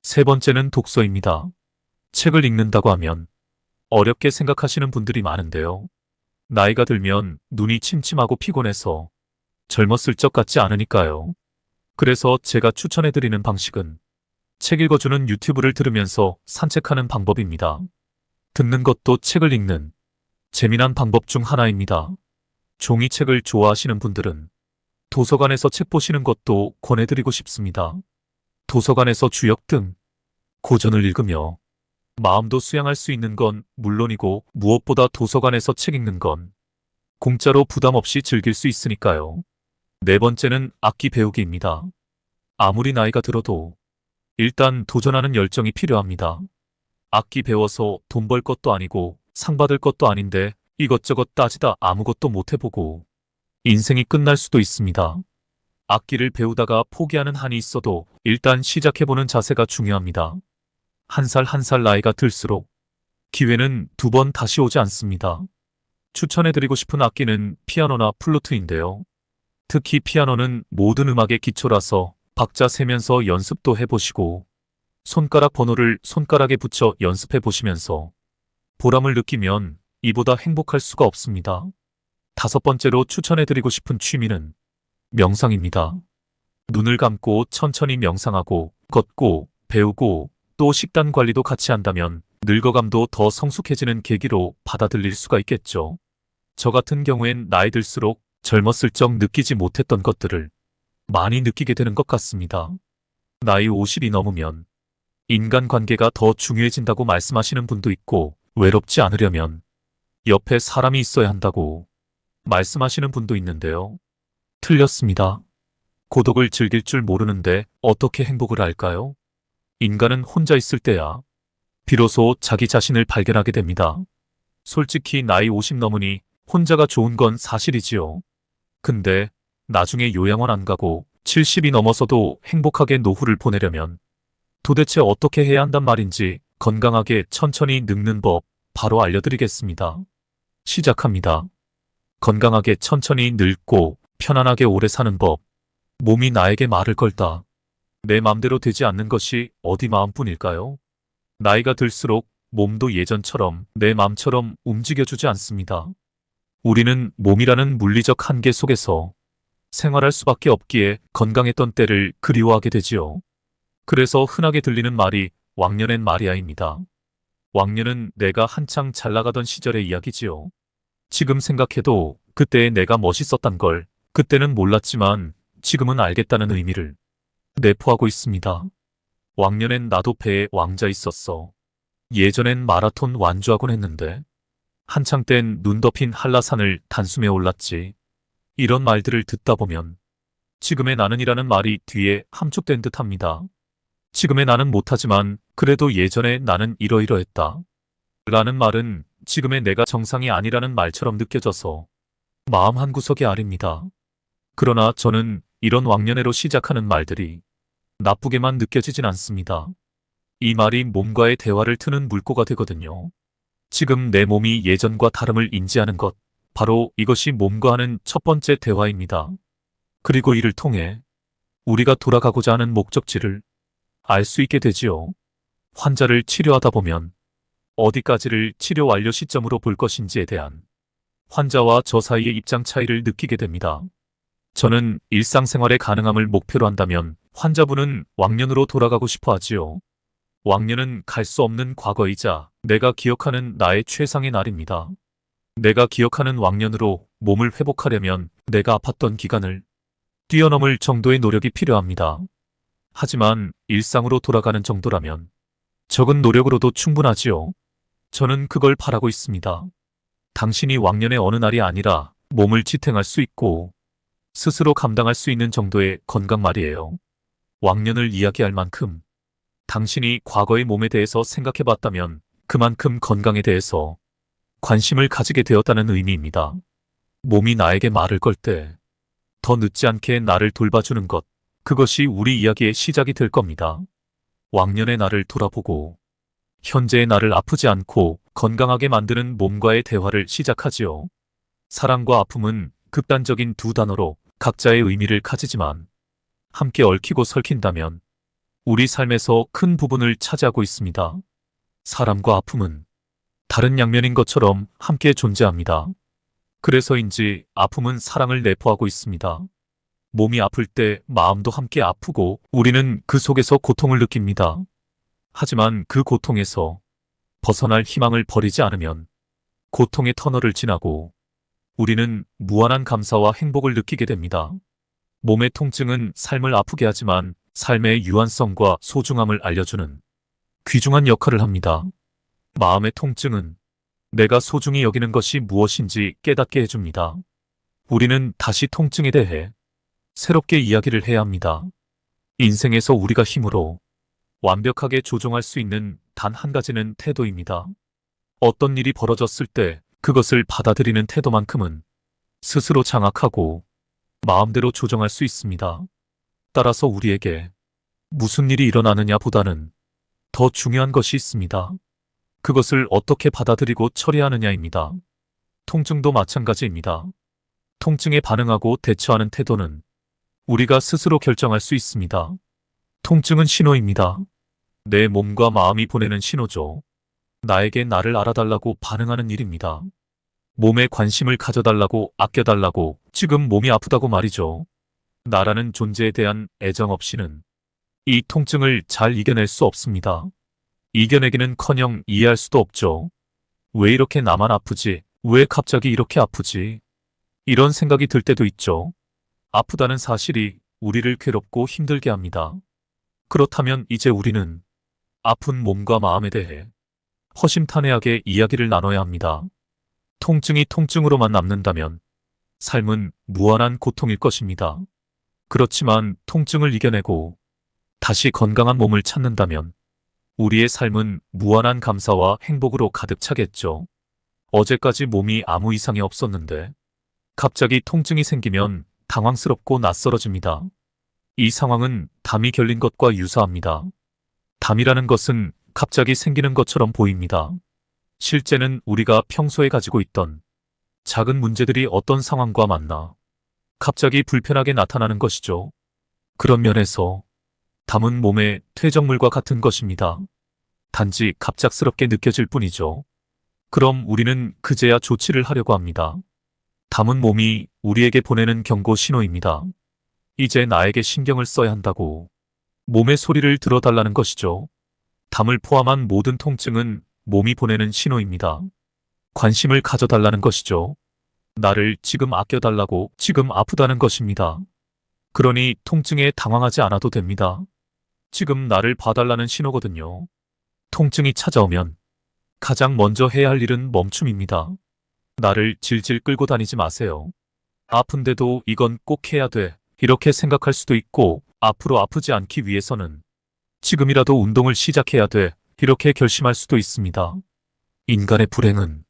세 번째는 독서입니다. 책을 읽는다고 하면 어렵게 생각하시는 분들이 많은데요. 나이가 들면 눈이 침침하고 피곤해서 젊었을 적 같지 않으니까요. 그래서 제가 추천해드리는 방식은 책 읽어주는 유튜브를 들으면서 산책하는 방법입니다. 듣는 것도 책을 읽는 재미난 방법 중 하나입니다. 종이책을 좋아하시는 분들은 도서관에서 책 보시는 것도 권해드리고 싶습니다. 도서관에서 주역 등 고전을 읽으며 마음도 수양할 수 있는 건 물론이고 무엇보다 도서관에서 책 읽는 건 공짜로 부담 없이 즐길 수 있으니까요. 네 번째는 악기 배우기입니다. 아무리 나이가 들어도 일단 도전하는 열정이 필요합니다. 악기 배워서 돈 벌 것도 아니고 상 받을 것도 아닌데 이것저것 따지다 아무것도 못 해보고 인생이 끝날 수도 있습니다. 악기를 배우다가 포기하는 한이 있어도 일단 시작해보는 자세가 중요합니다. 한 살 한 살 나이가 들수록 기회는 2번 다시 오지 않습니다. 추천해드리고 싶은 악기는 피아노나 플루트인데요. 특히 피아노는 모든 음악의 기초라서 박자 세면서 연습도 해보시고 손가락 번호를 손가락에 붙여 연습해보시면서 보람을 느끼면 이보다 행복할 수가 없습니다. 5번째로 추천해드리고 싶은 취미는 명상입니다. 눈을 감고 천천히 명상하고 걷고 배우고 또 식단 관리도 같이 한다면 늙어감도 더 성숙해지는 계기로 받아들일 수가 있겠죠. 저 같은 경우엔 나이 들수록 젊었을 적 느끼지 못했던 것들을 많이 느끼게 되는 것 같습니다. 나이 50이 넘으면 인간관계가 더 중요해진다고 말씀하시는 분도 있고 외롭지 않으려면 옆에 사람이 있어야 한다고 말씀하시는 분도 있는데요. 틀렸습니다. 고독을 즐길 줄 모르는데 어떻게 행복을 할까요? 인간은 혼자 있을 때야 비로소 자기 자신을 발견하게 됩니다. 솔직히 나이 50 넘으니 혼자가 좋은 건 사실이지요. 근데 나중에 요양원 안 가고 70이 넘어서도 행복하게 노후를 보내려면 도대체 어떻게 해야 한단 말인지 건강하게 천천히 늙는 법 바로 알려드리겠습니다. 시작합니다. 건강하게 천천히 늙고 편안하게 오래 사는 법. 몸이 나에게 말을 걸다. 내 맘대로 되지 않는 것이 어디 마음뿐일까요? 나이가 들수록 몸도 예전처럼 내 맘처럼 움직여주지 않습니다. 우리는 몸이라는 물리적 한계 속에서 생활할 수밖에 없기에 건강했던 때를 그리워하게 되지요. 그래서 흔하게 들리는 말이 왕년엔 말이야입니다. 왕년은 내가 한창 잘 나가던 시절의 이야기지요. 지금 생각해도 그때의 내가 멋있었단 걸 그때는 몰랐지만 지금은 알겠다는 의미를 내포하고 있습니다. 왕년엔 나도 배에 왕자 있었어. 예전엔 마라톤 완주하곤 했는데 한창 땐 눈 덮인 한라산을 단숨에 올랐지. 이런 말들을 듣다 보면 지금의 나는이라는 말이 뒤에 함축된 듯합니다. 지금의 나는 못하지만 그래도 예전에 나는 이러이러했다. 라는 말은 지금의 내가 정상이 아니라는 말처럼 느껴져서 마음 한구석이 아립니다. 그러나 저는 이런 왕년회로 시작하는 말들이 나쁘게만 느껴지진 않습니다. 이 말이 몸과의 대화를 트는 물꼬가 되거든요. 지금 내 몸이 예전과 다름을 인지하는 것, 바로 이것이 몸과 하는 첫 번째 대화입니다. 그리고 이를 통해 우리가 돌아가고자 하는 목적지를 알 수 있게 되지요. 환자를 치료하다 보면 어디까지를 치료 완료 시점으로 볼 것인지에 대한 환자와 저 사이의 입장 차이를 느끼게 됩니다. 저는 일상생활의 가능함을 목표로 한다면 환자분은 왕년으로 돌아가고 싶어 하지요. 왕년은 갈 수 없는 과거이자 내가 기억하는 나의 최상의 날입니다. 내가 기억하는 왕년으로 몸을 회복하려면 내가 아팠던 기간을 뛰어넘을 정도의 노력이 필요합니다. 하지만 일상으로 돌아가는 정도라면 적은 노력으로도 충분하지요. 저는 그걸 바라고 있습니다. 당신이 왕년의 어느 날이 아니라 몸을 지탱할 수 있고 스스로 감당할 수 있는 정도의 건강 말이에요. 왕년을 이야기할 만큼 당신이 과거의 몸에 대해서 생각해 봤다면 그만큼 건강에 대해서 관심을 가지게 되었다는 의미입니다. 몸이 나에게 말을 걸 때 더 늦지 않게 나를 돌봐주는 것, 그것이 우리 이야기의 시작이 될 겁니다. 왕년의 나를 돌아보고 현재의 나를 아프지 않고 건강하게 만드는 몸과의 대화를 시작하지요. 사랑과 아픔은 극단적인 두 단어로 각자의 의미를 가지지만 함께 얽히고 설킨다면 우리 삶에서 큰 부분을 차지하고 있습니다. 사람과 아픔은 다른 양면인 것처럼 함께 존재합니다. 그래서인지 아픔은 사랑을 내포하고 있습니다. 몸이 아플 때 마음도 함께 아프고 우리는 그 속에서 고통을 느낍니다. 하지만 그 고통에서 벗어날 희망을 버리지 않으면 고통의 터널을 지나고 우리는 무한한 감사와 행복을 느끼게 됩니다. 몸의 통증은 삶을 아프게 하지만 삶의 유한성과 소중함을 알려주는 귀중한 역할을 합니다. 마음의 통증은 내가 소중히 여기는 것이 무엇인지 깨닫게 해줍니다. 우리는 다시 통증에 대해 새롭게 이야기를 해야 합니다. 인생에서 우리가 힘으로 완벽하게 조종할 수 있는 단 한 가지는 태도입니다. 어떤 일이 벌어졌을 때 그것을 받아들이는 태도만큼은 스스로 장악하고 마음대로 조정할 수 있습니다. 따라서 우리에게 무슨 일이 일어나느냐 보다는 더 중요한 것이 있습니다. 그것을 어떻게 받아들이고 처리하느냐입니다. 통증도 마찬가지입니다. 통증에 반응하고 대처하는 태도는 우리가 스스로 결정할 수 있습니다. 통증은 신호입니다. 내 몸과 마음이 보내는 신호죠. 나에게 나를 알아달라고 반응하는 일입니다. 몸에 관심을 가져달라고 아껴달라고 지금 몸이 아프다고 말이죠. 나라는 존재에 대한 애정 없이는 이 통증을 잘 이겨낼 수 없습니다. 이겨내기는커녕 이해할 수도 없죠. 왜 이렇게 나만 아프지? 왜 갑자기 이렇게 아프지? 이런 생각이 들 때도 있죠. 아프다는 사실이 우리를 괴롭고 힘들게 합니다. 그렇다면 이제 우리는 아픈 몸과 마음에 대해 허심탄회하게 이야기를 나눠야 합니다. 통증이 통증으로만 남는다면 삶은 무한한 고통일 것입니다. 그렇지만 통증을 이겨내고 다시 건강한 몸을 찾는다면 우리의 삶은 무한한 감사와 행복으로 가득 차겠죠. 어제까지 몸이 아무 이상이 없었는데 갑자기 통증이 생기면 당황스럽고 낯설어집니다. 이 상황은 담이 결린 것과 유사합니다. 담이라는 것은 갑자기 생기는 것처럼 보입니다. 실제는 우리가 평소에 가지고 있던 작은 문제들이 어떤 상황과 만나 갑자기 불편하게 나타나는 것이죠. 그런 면에서 담은 몸의 퇴적물과 같은 것입니다. 단지 갑작스럽게 느껴질 뿐이죠. 그럼 우리는 그제야 조치를 하려고 합니다. 담은 몸이 우리에게 보내는 경고 신호입니다. 이제 나에게 신경을 써야 한다고 몸의 소리를 들어달라는 것이죠. 담을 포함한 모든 통증은 몸이 보내는 신호입니다. 관심을 가져달라는 것이죠. 나를 지금 아껴달라고, 지금 아프다는 것입니다. 그러니 통증에 당황하지 않아도 됩니다. 지금 나를 봐달라는 신호거든요. 통증이 찾아오면 가장 먼저 해야 할 일은 멈춤입니다. 나를 질질 끌고 다니지 마세요. 아픈데도 이건 꼭 해야 돼. 이렇게 생각할 수도 있고, 앞으로 아프지 않기 위해서는 지금이라도 운동을 시작해야 돼. 이렇게 결심할 수도 있습니다. 인간의 불행은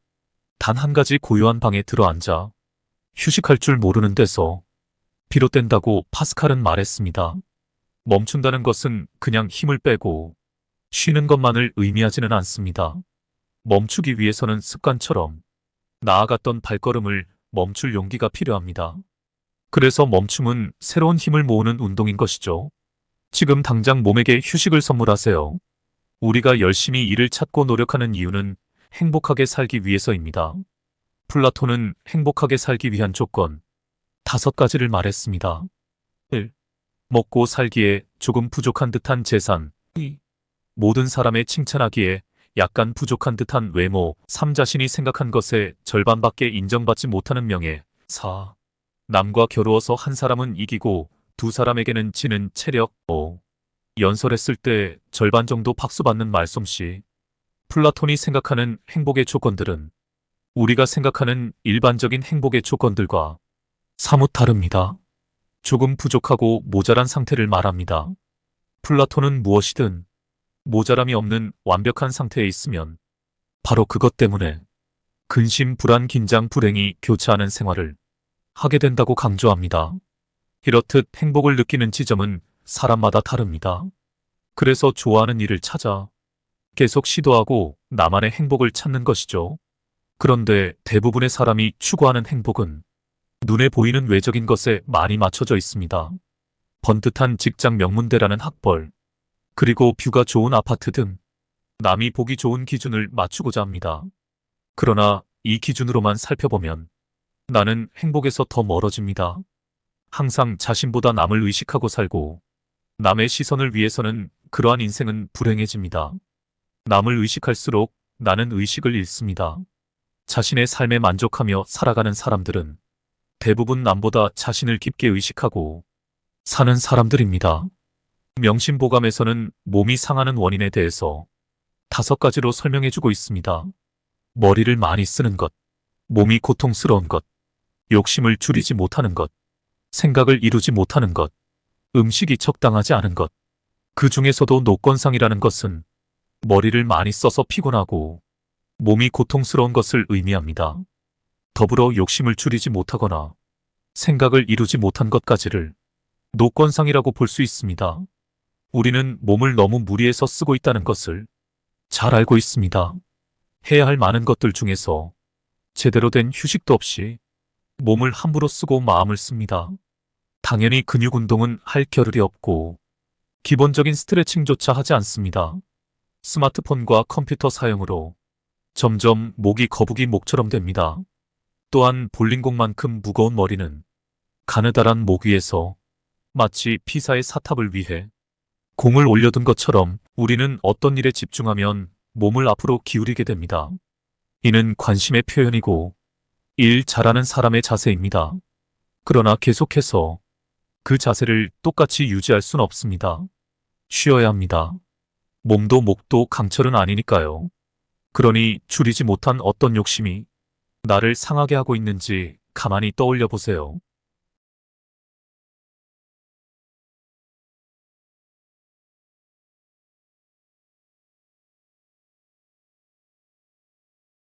단 한 가지 고요한 방에 들어앉아 휴식할 줄 모르는 데서 비롯된다고 파스칼은 말했습니다. 멈춘다는 것은 그냥 힘을 빼고 쉬는 것만을 의미하지는 않습니다. 멈추기 위해서는 습관처럼 나아갔던 발걸음을 멈출 용기가 필요합니다. 그래서 멈춤은 새로운 힘을 모으는 운동인 것이죠. 지금 당장 몸에게 휴식을 선물하세요. 우리가 열심히 일을 찾고 노력하는 이유는 행복하게 살기 위해서입니다. 플라톤은 행복하게 살기 위한 조건 5가지를 말했습니다. 1. 먹고 살기에 조금 부족한 듯한 재산. 2. 모든 사람의 칭찬하기에 약간 부족한 듯한 외모. 3. 자신이 생각한 것의 절반밖에 인정받지 못하는 명예. 4. 남과 겨루어서 한 사람은 이기고 두 사람에게는 지는 체력. 5. 연설했을 때 절반 정도 박수 받는 말솜씨. 플라톤이 생각하는 행복의 조건들은 우리가 생각하는 일반적인 행복의 조건들과 사뭇 다릅니다. 조금 부족하고 모자란 상태를 말합니다. 플라톤은 무엇이든 모자람이 없는 완벽한 상태에 있으면 바로 그것 때문에 근심, 불안, 긴장, 불행이 교차하는 생활을 하게 된다고 강조합니다. 이렇듯 행복을 느끼는 지점은 사람마다 다릅니다. 그래서 좋아하는 일을 찾아 계속 시도하고 나만의 행복을 찾는 것이죠. 그런데 대부분의 사람이 추구하는 행복은 눈에 보이는 외적인 것에 많이 맞춰져 있습니다. 번듯한 직장 명문대라는 학벌, 그리고 뷰가 좋은 아파트 등 남이 보기 좋은 기준을 맞추고자 합니다. 그러나 이 기준으로만 살펴보면 나는 행복에서 더 멀어집니다. 항상 자신보다 남을 의식하고 살고 남의 시선을 위해서는 그러한 인생은 불행해집니다. 남을 의식할수록 나는 의식을 잃습니다. 자신의 삶에 만족하며 살아가는 사람들은 대부분 남보다 자신을 깊게 의식하고 사는 사람들입니다. 명심보감에서는 몸이 상하는 원인에 대해서 5가지로 설명해주고 있습니다. 머리를 많이 쓰는 것, 몸이 고통스러운 것, 욕심을 줄이지 못하는 것, 생각을 이루지 못하는 것, 음식이 적당하지 않은 것. 그 중에서도 노건상이라는 것은 머리를 많이 써서 피곤하고 몸이 고통스러운 것을 의미합니다. 더불어 욕심을 줄이지 못하거나 생각을 이루지 못한 것까지를 노건상이라고 볼 수 있습니다. 우리는 몸을 너무 무리해서 쓰고 있다는 것을 잘 알고 있습니다. 해야 할 많은 것들 중에서 제대로 된 휴식도 없이 몸을 함부로 쓰고 마음을 씁니다. 당연히 근육 운동은 할 겨를이 없고 기본적인 스트레칭조차 하지 않습니다. 스마트폰과 컴퓨터 사용으로 점점 목이 거북이 목처럼 됩니다. 또한 볼링공만큼 무거운 머리는 가느다란 목 위에서 마치 피사의 사탑을 위해 공을 올려둔 것처럼 우리는 어떤 일에 집중하면 몸을 앞으로 기울이게 됩니다. 이는 관심의 표현이고 일 잘하는 사람의 자세입니다. 그러나 계속해서 그 자세를 똑같이 유지할 순 없습니다. 쉬어야 합니다. 몸도 목도 강철은 아니니까요. 그러니 줄이지 못한 어떤 욕심이 나를 상하게 하고 있는지 가만히 떠올려 보세요.